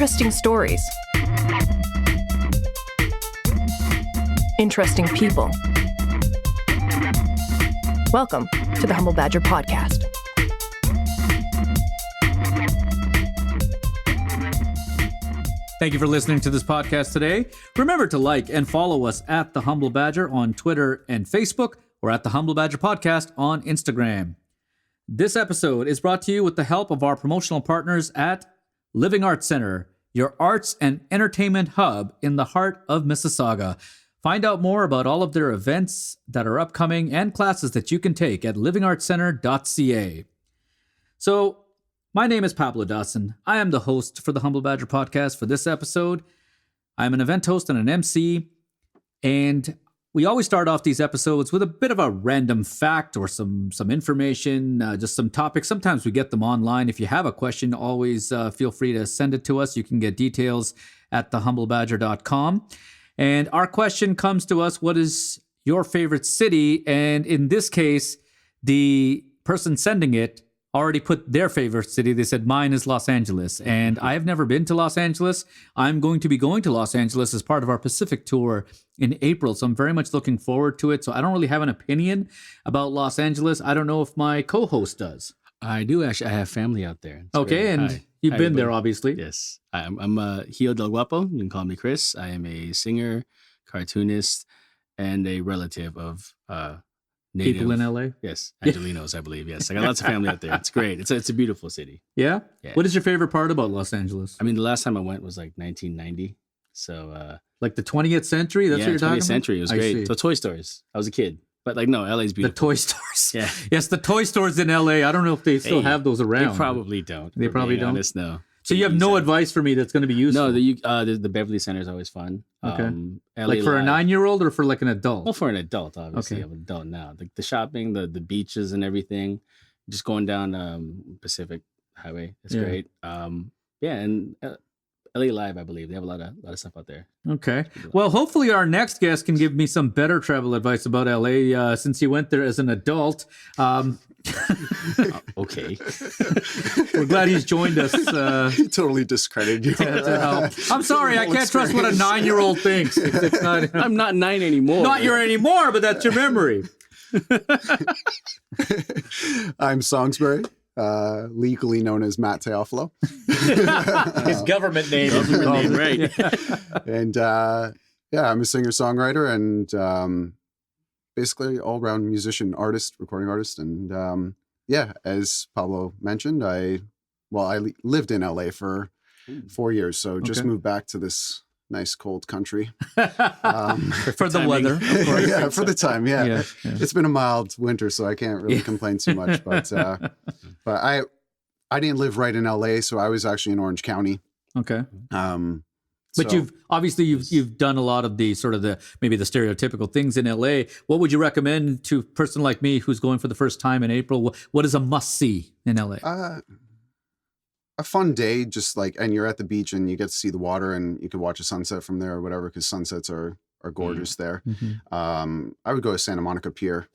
Interesting stories. Interesting people. Welcome to the Humble Badger Podcast. Thank you for listening to this podcast today. Remember to like and follow us at The Humble Badger on Twitter and Facebook, or at The Humble Badger Podcast on Instagram. This episode is brought to you with the help of our promotional partners at Living Arts Center, your arts and entertainment hub in the heart of Mississauga. Find out more about all of their events that are upcoming and classes that you can take at livingartscenter.ca. So, my name is Pablo Dawson. I am the host for the Humble Badger Podcast for this episode. I'm an event host and an MC, and we always start off these episodes with a bit of a random fact or some information, just some topics. Sometimes we get them online. If you have a question, always feel free to send it to us. You can get details at thehumblebadger.com. And our question comes to us, what is your favorite city? And in this case, the person sending it already put their favorite city. They said, mine is Los Angeles. And I have never been to Los Angeles. I'm going to be going to Los Angeles as part of our Pacific tour in April. So I'm very much looking forward to it. So I don't really have an opinion about Los Angeles. I don't know if my co-host does. I do actually. I have family out there. It's okay. great. And Hi. you've Hi, been everybody. there, obviously. Yes. I'm Gio Del Guapo. You can call me Chris. I am a singer, cartoonist, and a relative of native People in LA? Yes, Angelinos, I believe. Yes, I got lots of family out there. It's great. It's a beautiful city. Yeah? Yeah. What is your favorite part about Los Angeles? I mean, the last time I went was like 1990. So Like the 20th century? That's yeah, what you're talking 20th century. It was I see. great. So Toy Stories. I was a kid, but like no, LA's The beautiful. toy stores. Yeah. Yes, the toy stores in LA. I don't know if they still Hey, have those around. They probably don't. They for probably being don't? honest, no. So you have no advice for me that's going to be useful? No, the Beverly Center is always fun. Okay. LA like for a Live. 9-year-old or for like an adult? Well, for an adult, obviously. Okay. I'm an adult now. The shopping, the beaches and everything. Just going down Pacific Highway. It's Yeah. great. Yeah, and LA Live, I believe. They have a lot of stuff out there. Okay. Well, hopefully our next guest can give me some better travel advice about LA since he went there as an adult. Okay. We're glad he's joined us. He totally discredited you. to help. I'm sorry, I can't trust what a 9-year-old thinks. It's not, I'm not 9 anymore. not your anymore, but that's your memory. I'm Songsbury, legally known as Matt Teofilo. His government name. Government name, right. And yeah, I'm a singer-songwriter and basically all-around musician, artist, recording artist. And yeah, as Pablo mentioned, I lived in LA for 4 years, so just Okay. moved back to this nice cold country. For the timing. weather, of course. Yeah, for the time, yeah. Yeah. It's been a mild winter, so I can't really complain too much. But I didn't live right in LA, so I was actually in Orange County. Okay. But So- you've done a lot of the sort of maybe the stereotypical things in LA. What would you recommend to a person like me who's going for the first time in April? What is a must see in LA? A fun day, just like, and you're at the beach and you get to see the water and you can watch a sunset from there or whatever, because sunsets are gorgeous there. Mhm. I would go to Santa Monica Pier.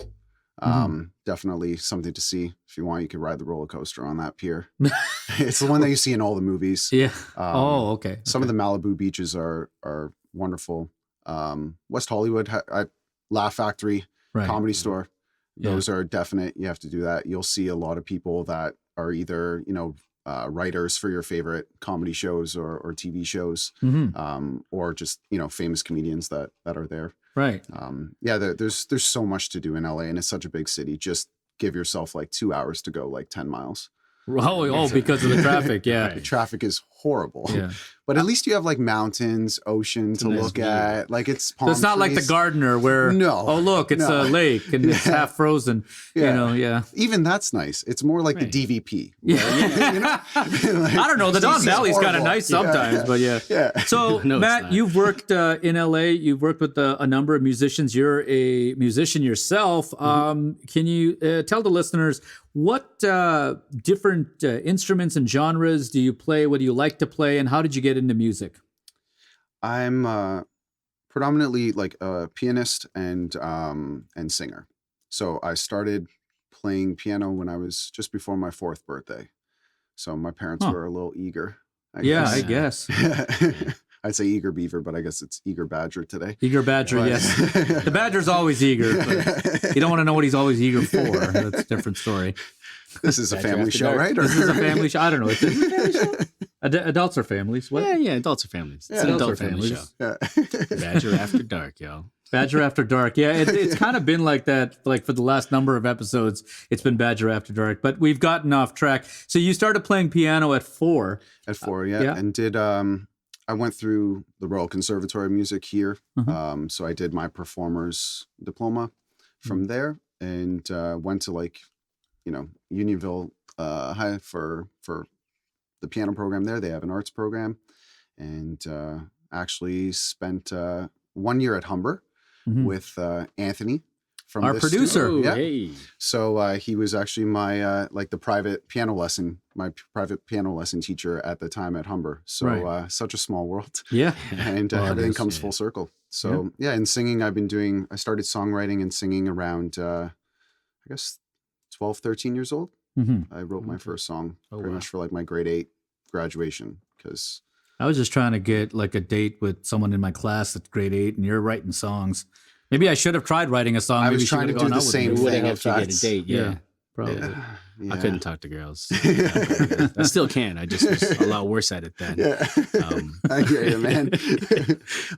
Definitely something to see. If you want, you could ride the roller coaster on that pier. It's the one that you see in all the movies. Yeah. Okay. Some of the Malibu beaches are wonderful. West Hollywood, Laugh Factory, Right. Comedy Store. Yeah. Those are definite. You have to do that. You'll see a lot of people that are either, writers for your favorite comedy shows or TV shows, Mhm. or just, famous comedians that are there. Right. Yeah, there's so much to do in LA, and it's such a big city. Just give yourself like 2 hours to go like 10 miles. Because of the traffic. Yeah. The traffic is horrible. Yeah. But at least you have like mountains, ocean to a nice look view. at. Like it's palm So it's not like the trees. gardener where, No. oh, look, it's No. a lake and it's Yeah. half frozen. Yeah. Yeah. Even that's nice. It's more like Right. the DVP. Yeah. Like, I don't know. The Don DC's Valley's kind of horrible. nice sometimes, but yeah. Yeah. So, No, it's Matt, not. you've worked in LA. You've worked with a number of musicians. You're a musician yourself. Can you tell the listeners what different instruments and genres do you play? What do you like to play? And how did you get into music? I'm predominantly like a pianist and singer. So I started playing piano when I was just before my 4th birthday. So my parents Huh. were a little eager I guess. I'd say eager beaver, but I guess it's eager badger today. Eager badger, But- yes. The badger's always eager, but you don't want to know what he's always eager for. That's a different story. This is a Badger family after show, dark. right? This is a family show. I don't know. It's a family show. Adults are families. What? Yeah, adults are families. It's Yeah, an adults adult are family families. show. Yeah. Badger After Dark, yo. Badger After Dark. Yeah, it's kind of been like that, like for the last number of episodes. It's been Badger After Dark, but we've gotten off track. So you started playing piano at 4. At 4, yeah. yeah. And did I went through the Royal Conservatory of Music here. Mhm. So I did my performer's diploma from there, and went to Unionville High for the piano program there. They have an arts program, and actually spent 1 year at Humber Mhm. with Anthony from Our this producer. studio. Oh, Yeah. hey. So he was actually my my private piano lesson teacher at the time at Humber. So Right. such a small world, Yeah. and Well, it everything is, comes yeah. full circle. So yeah, in singing, I started songwriting and singing around I guess 12, 13 years old. hmm I wrote my Okay. first song Oh, pretty wow. much for like my grade 8 graduation, because I was just trying to get like a date with someone in my class at grade 8, and you're writing songs. Maybe I should have tried writing a song. I Maybe was she trying to would've do gone the out with same me. It would thing. have helped you get a That's- date, yeah. Probably. yeah. I couldn't talk to girls. I still can. I just was a lot worse at it then. Yeah. I hear you, man.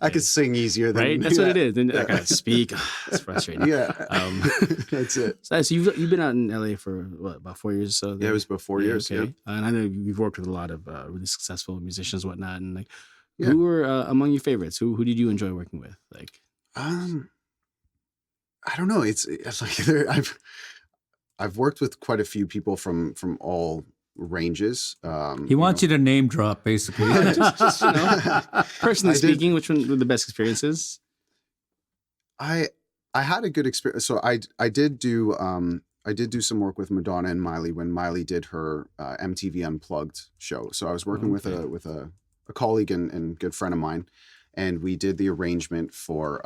I could sing easier than Right? That's what it yeah. is. Then I gotta speak. It's frustrating. Yeah. Um, That's it. So you've been out in LA for what, about 4 years or so? Yeah, then? it was about 4 years. Okay. Yeah. And I know you've worked with a lot of really successful musicians, and whatnot. And like, Yeah. who were among your favorites? Who did you enjoy working with? Like, I don't know. It's like I've worked with quite a few people from all ranges. He wants you to name drop, basically. just, you know. personally I did- speaking, which one were the best experiences? I had a good experience. So I did do some work with Madonna and Miley when Miley did her MTV Unplugged show. So I was working with a colleague and good friend of mine, and we did the arrangement for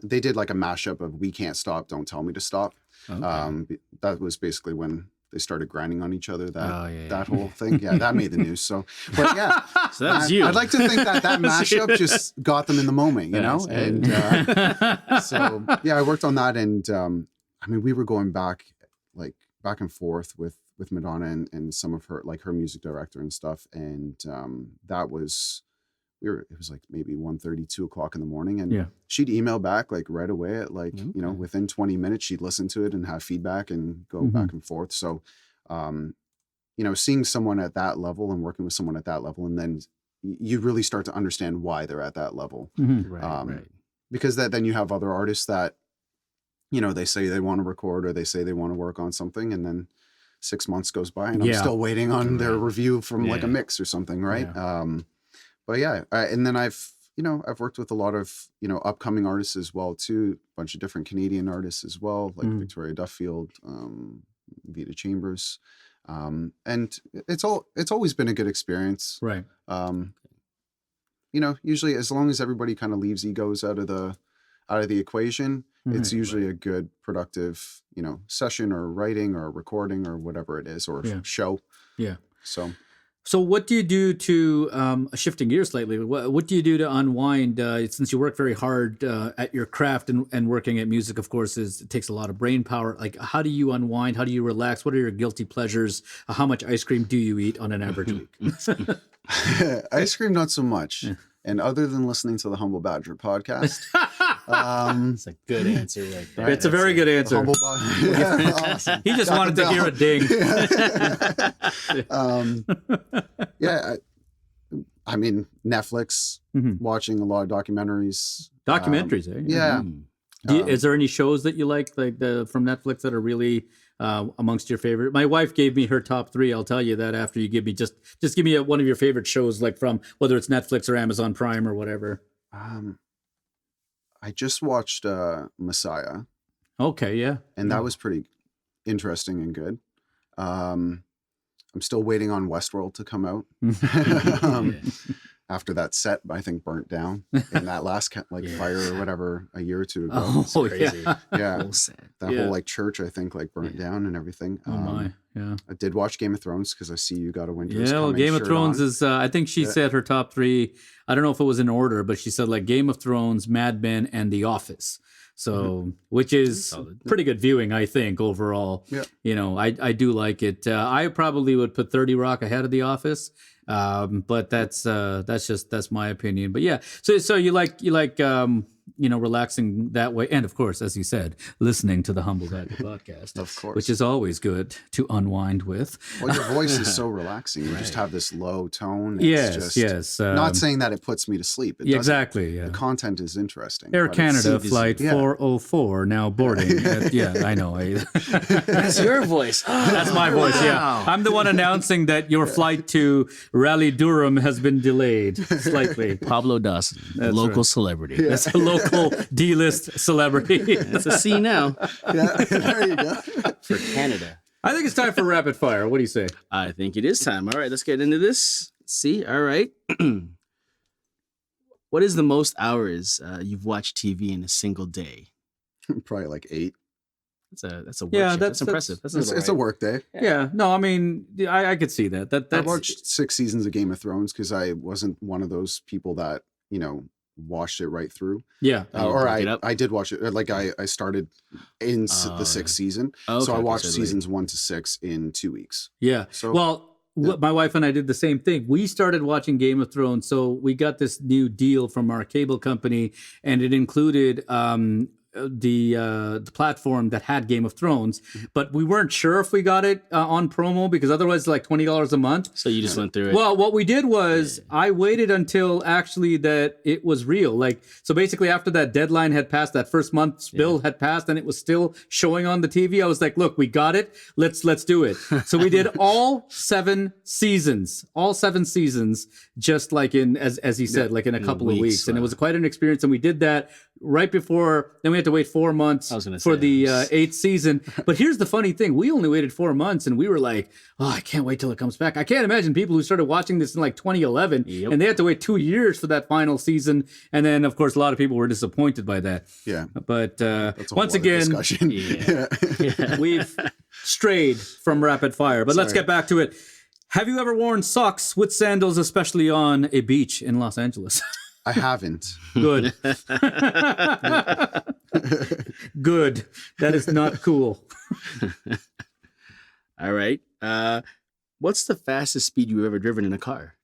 they did like a mashup of We Can't Stop, Don't Tell Me to Stop. Okay. That was basically when they started grinding on each other. That yeah. whole thing, yeah, that made the news. So, but yeah, So that was you. I'd like to think that mashup just got them in the moment, you know. Yes, And so yeah, I worked on that, and I mean, we were going back and forth with Madonna and some of her her music director and stuff, and that was. It was like maybe 1:30, 2 o'clock in the morning, and Yeah. she'd email back like right away at you know, Okay. within 20 minutes, she'd listen to it and have feedback and go back and forth. So, you know, seeing someone at that level and working with someone at that level, and then you really start to understand why they're at that level, Mhm. Right, right. because then you have other artists that, you know, they say they want to record or they say they want to work on something, and then 6 months goes by and I'm Yeah. still waiting on their Right. review from like a Yeah. mix or something, right? But yeah, and then I've worked with a lot of, you know, upcoming artists as well too, a bunch of different Canadian artists as well, like Mm. Victoria Duffield, Vita Chambers, and it's always been a good experience. Right. You know, usually as long as everybody kind of leaves egos out of the equation, it's Right, usually a good, productive, you know, session or writing or recording or whatever it is, or Yeah. show. Yeah. So So what do you do to, shifting gears slightly, what do you do to unwind, since you work very hard at your craft and working at music, of course, it takes a lot of brain power. Like, how do you unwind? How do you relax? What are your guilty pleasures? How much ice cream do you eat on an average week? ice cream, not so much. And other than listening to the Humble Badger podcast, That's a good answer right there. It's a very good the answer. Humble yeah, awesome. He just Got wanted the to hear a bell. ding. Yeah, I mean, Netflix, Mhm. watching a lot of documentaries. Documentaries, eh? Yeah. Is there any shows that you like from Netflix that are really amongst your favorite? My wife gave me her top 3. I'll tell you that after you give me just give me one of your favorite shows, like from whether it's Netflix or Amazon Prime or whatever. I just watched Messiah, Okay, yeah. and that was pretty interesting and good. I'm still waiting on Westworld to come out. after that set, I think, burnt down in that last fire or whatever a year or two ago. Oh, Crazy. Yeah, Whole set. that Yeah. whole like church, I think, like burnt down and everything. Oh my, yeah. I did watch Game of Thrones because I see you got a winter. Yeah, well, Game of Thrones is, I think she said her top three, I don't know if it was in order, but she said like Game of Thrones, Mad Men, and The Office. So, which is Solid. pretty good viewing, I think, overall. Yeah. You know, I do like it. I probably would put 30 Rock ahead of The Office. But that's my opinion. But yeah, so you like relaxing that way, and of course, as you said, listening to the Humble Badger podcast, Of course. which is always good to unwind with. Well, your voice is so relaxing. You just have this low tone. Yes. Not saying that it puts me to sleep. It doesn't. Exactly. Yeah. The content is interesting. Air but Canada it's- flight yeah. 404 now boarding. Yeah, I know. That's your voice. That's my voice. Yeah, Wow. I'm the one announcing that your flight to Raleigh Durham has been delayed slightly. Pablo Dawson, That's local right. celebrity. That's a local D-list celebrity. That's a C now Yeah, there you go. for Canada. I think it's time for rapid fire. What do you say? I think it is time. All right, let's get into this. Let's see. All right. What is the most hours you've watched TV in a single day? Probably like 8. That's a work Yeah, shift. That's that's- impressive. That's It's a work day. Yeah. No, I mean, I could see that. I That's watched 6 seasons of Game of Thrones because I wasn't one of those people that, watched it right through. yeah. Oh, you Or broke it up? I did watch it. Like I started in the 6th season. Oh, So I okay, watched so seasons 1 to 6 in 2 weeks. Yeah. So Well, my wife and I did the same thing. We started watching Game of Thrones, so we got this new deal from our cable company, and it included the platform that had Game of Thrones, but we weren't sure if we got it on promo because otherwise it's like $20 a month. So you just went through it. Well, what we did was I waited until actually that it was real. Like, so basically after that deadline had passed, that first month's bill had passed and it was still showing on the TV, I was like, look, we got it. Let's do it. So we did all 7 seasons, just like as he said, like in a couple of weeks. And it was quite an experience. And we did that right before, then we had to wait 4 months I was gonna for say, the 8th season. But here's the funny thing. We only waited 4 months and we were like, oh, I can't wait till it comes back. I can't imagine people who started watching this in like 2011 Yep. and they had to wait 2 years for that final season. And then, of course, a lot of people were disappointed by that. yeah. But That's a once whole other again, discussion. Yeah. we've strayed from rapid fire. But let's Sorry. get back to it. Have you ever worn socks with sandals, especially on a beach in Los Angeles? I haven't. Good. Good. That is not cool. All right. What's the fastest speed you've ever driven in a car?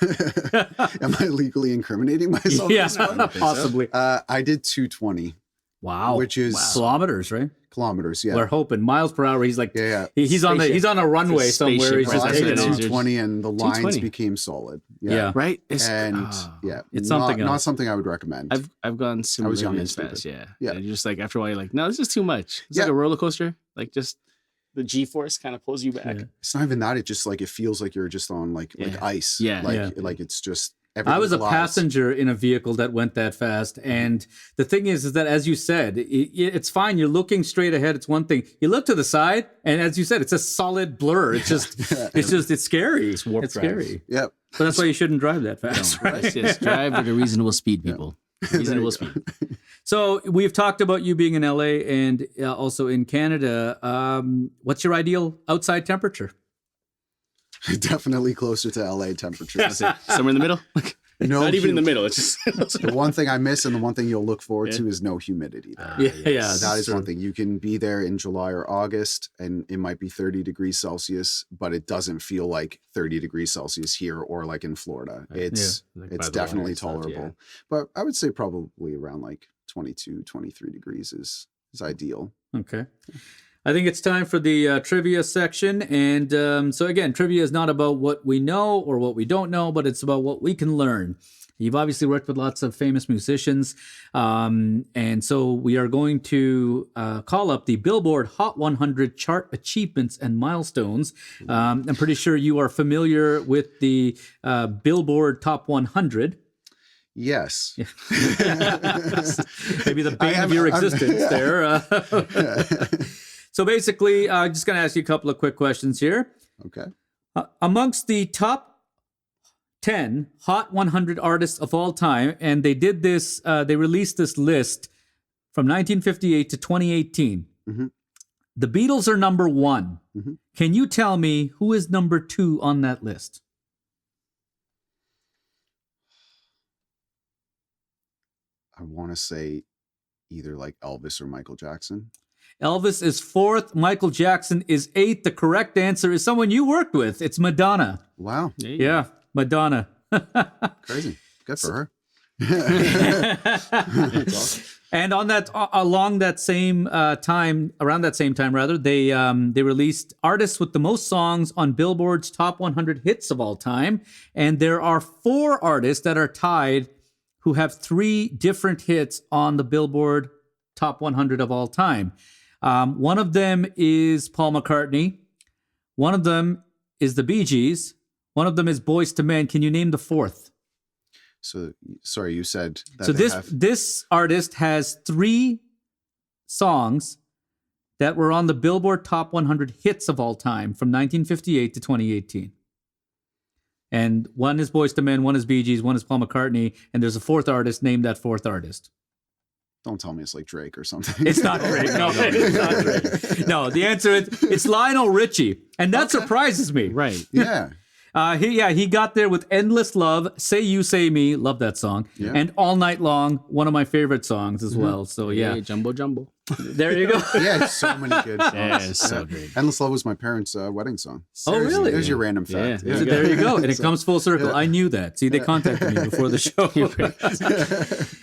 Am I legally incriminating myself? Yeah, at this point? possibly. I did 220 Wow. which is kilometers, right? kilometers. Yeah. We're hoping miles per hour. He's like, Yeah. he's on a runway It's a spaceship, somewhere. He's right? just I That's did taking what it off. is. 220 and the lines 220. became solid. Yeah. Right? And yeah, It's something not else. something I would recommend. I've gone similarly young and as fast. stupid. Yeah. Yeah. And you're just like, after a while, you're like, no, this is too much. It's like Yeah. a roller coaster. Like just the G-force kind of pulls you back. Yeah. It's not even that. It just like it feels like you're just on like Yeah. ice. Yeah. Like it's just. I was a everything glides. passenger in a vehicle that went that fast. And the thing is that, as you said, it's fine. You're looking straight ahead. It's one thing. You look to the side, and as you said, it's a solid blur. It's just, it's scary. It's warp drive. scary. Yep. But that's why you shouldn't drive that fast, right? Just drive at a reasonable speed, people. Reasonable speed. So we've talked about you being in LA and also in Canada. What's your ideal outside temperature? Definitely closer to LA temperature. That's it. Somewhere in the middle. No, Not even in the hum- middle. It's just The one thing I miss and the one thing you'll look forward to is no humidity there. Yeah, That is true. one thing. You can be there in July or August and it might be 30 degrees Celsius, but it doesn't feel like 30 degrees Celsius here or like in Florida. It's Like by it's the water definitely and stuff, tolerable. yeah. But I would say probably around like 22, 23 degrees is ideal. Okay. I think it's time for the trivia section. And so again, trivia is not about what we know or what we don't know, but it's about what we can learn. You've obviously worked with lots of famous musicians. And so we are going to call up the Billboard Hot 100 chart achievements and milestones. I'm pretty sure you are familiar with the Billboard Top 100. Yes. Maybe the bane of your existence there. So basically, I'm just going to ask you a couple of quick questions here. Okay. Amongst the top 10 Hot 100 Artists of All Time. And they did this, they released this list from 1958 to 2018. Mm-hmm. The Beatles are number 1. Mm-hmm. Can you tell me who is number 2 on that list? I want to say either like Elvis or Michael Jackson. Elvis is 4th. Michael Jackson is 8th. The correct answer is someone you worked with. It's Madonna. Wow. Yeah, Madonna. Crazy. Good for her. That's awesome. And on that, along that same time, around that same time, rather, they released artists with the most songs on Billboard's Top 100 Hits of All Time. And there are 4 artists that are tied who have 3 different hits on the Billboard Top 100 of All Time. One of them is Paul McCartney. One of them is the Bee Gees. One of them is Boyz II Men. Can you name the 4th? So, sorry, you said that So this artist has 3 songs that were on the Billboard Top 100 Hits of All Time from 1958 to 2018. And one is Boyz II Men, one is Bee Gees, one is Paul McCartney, and there's a 4th artist. Name that 4th artist. Don't tell me it's like Drake or something. It's not Drake. No, it's not Drake. No, the answer is it's Lionel Richie, and that surprises me. Right. Yeah. He got there with Endless Love, Say You, Say Me, love that song, Yeah. and All Night Long, one of my favorite songs as well. So yeah, Hey, Jumbo Jumbo. there you go. Yeah, so many good songs. Yeah, it's so great. Endless Love was my parents' wedding song. Oh, really? There's your random fact. Yeah. So there you go. And it comes full circle. Yeah. I knew that. See, they contacted me before the show.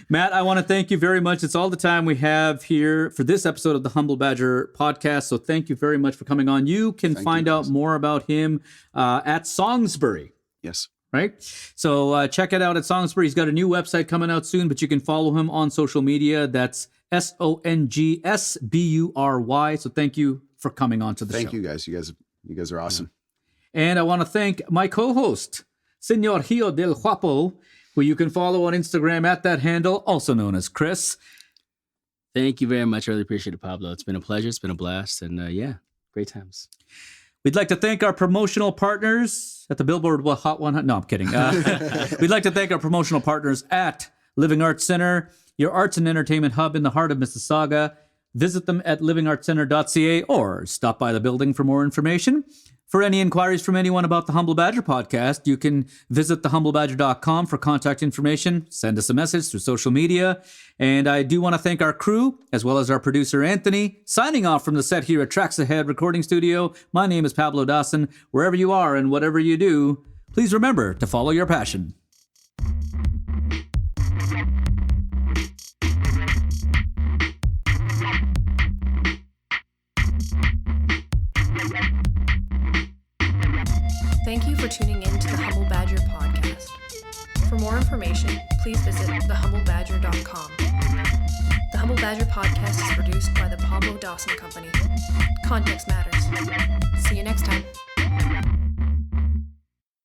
Matt, I want to thank you very much. It's all the time we have here for this episode of the Humble Badger podcast. So thank you very much for coming on. You can find out more about him at Songsbury. Yes. Right? So check it out at Songsbury. He's got a new website coming out soon, but you can follow him on social media. That's SONGSBURY. So thank you for coming on to the show. Thank you guys. You guys are awesome. And I want to thank my co-host, Senor Hio del Guapo, who you can follow on Instagram at that handle, also known as Chris. Thank you very much. I really appreciate it, Pablo. It's been a pleasure. It's been a blast. And yeah, great times. We'd like to thank our promotional partners at the Billboard Hot 100. No, I'm kidding. We'd like to thank our promotional partners at Living Arts Center, your arts and entertainment hub in the heart of Mississauga. Visit them at livingartscenter.ca or stop by the building for more information. For any inquiries from anyone about the Humble Badger podcast, you can visit thehumblebadger.com for contact information. Send us a message through social media. And I do want to thank our crew, as well as our producer, Anthony. Signing off from the set here at Trax Ahead Recording Studio, my name is Pablo Dawson. Wherever you are and whatever you do, please remember to follow your passion. Thank you for tuning in to the Humble Badger podcast. For more information, please visit thehumblebadger.com. The Humble Badger podcast is produced by the Pablo Dawson Company. Context matters. See you next time.